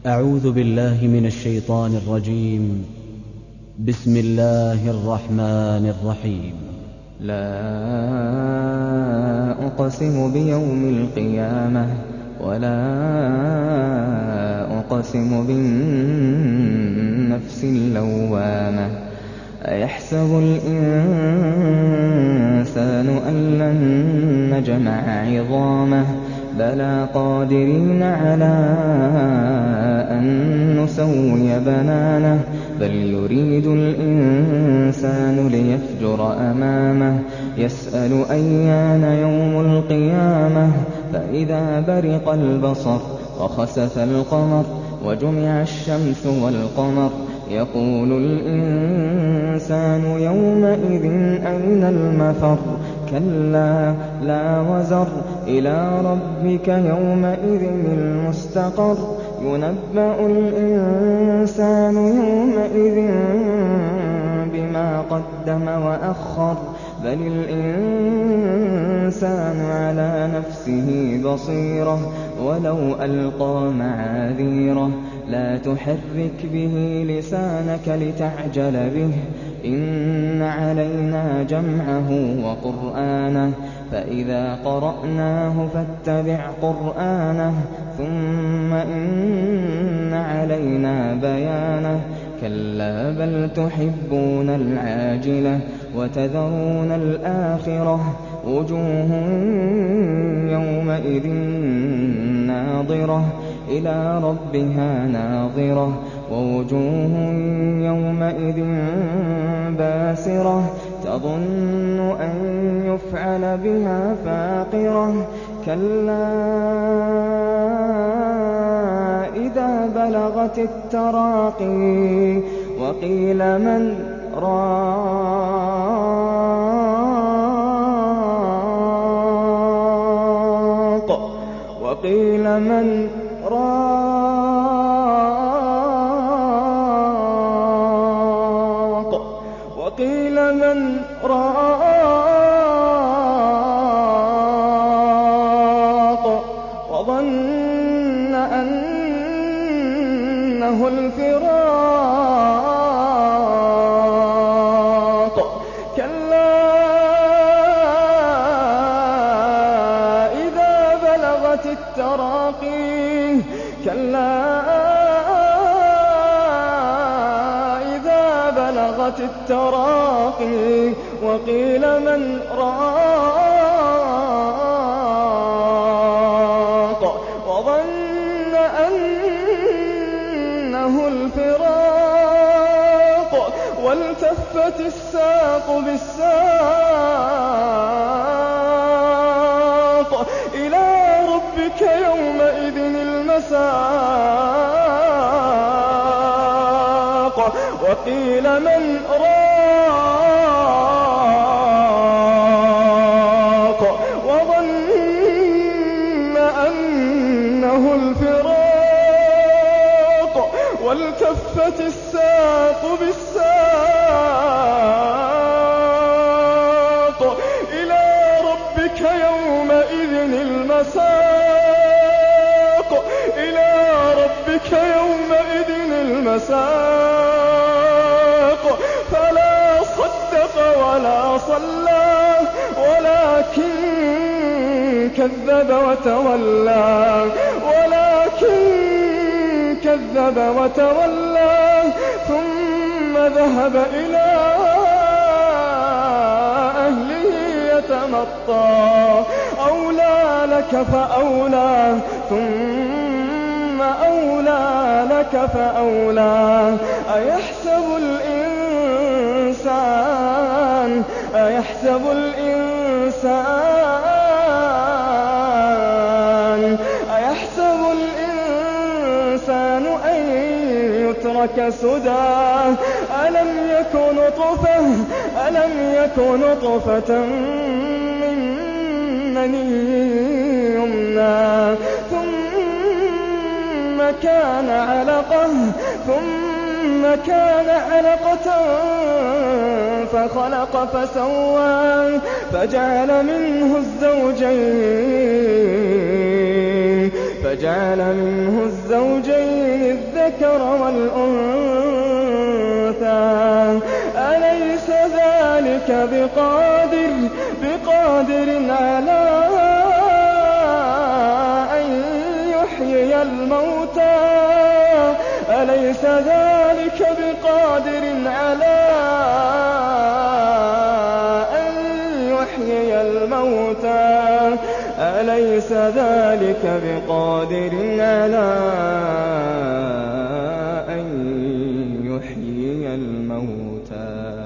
أعوذ بالله من الشيطان الرجيم. بسم الله الرحمن الرحيم. لا أقسم بيوم القيامة ولا أقسم بالنفس اللوامة. أيحسب الإنسان أن لن نجمع عظامه بلى قادرين على أن نسوي بنانه بل يريد الإنسان ليفجر أمامه يسأل أيان يوم القيامة فإذا برق البصر وخسف القمر وجمع الشمس والقمر يقول الإنسان يومئذ أين المفر كلا لا وزر إلى ربك يومئذ المستقر ينبأ الإنسان يومئذ بما قدم وأخر بل الإنسان على نفسه بصيرة ولو ألقى معاذيره لا تحرك به لسانك لتعجل به إن علينا جمعه وقرآنه فإذا قرأناه فاتبع قرآنه ثم إن علينا بيانه كلا بل تحبون العاجلة وتذرون الآخرة وجوه يومئذ ناظرة إلى ربها ناظرة ووجوه يومئذ باسرة تظن أن يفعل بها فاقرة كلا إذا بلغت التراقي وقيل من راق وقيل من راق وقيل من راق وظن أنه الفراق كلا إذا بلغت التراقي كلا إذا بلغت التراقي وقيل من راق وظن أنه الفراق والتفت الساق بالساق إلى ربك يومئذ المساق وقيل من راق وظن أنه الفراق والتفت الساق بالساق إلى ربك يومئذ المساق إلى ربك يومئذ المساق فلا صدق ولا صلى ولكن كذب وتولى ثم ذهب إلى أهله يتمطى أولى لك فأولى ثم أولى لك فأولى أيحسب الإنسان أن يترك سدى ألم يك نطفة من مني يمنى ثم كان علقة فخلق فسوى فجعل منه الزوجين فجعل منه الزوجين الذكر والأنثى أليس ذلك بقادر على أن يحيي الموتى أليس ذلك بقادر على أن يحيي الموتى أليس ذلك بقادر على أن يحيي الموتى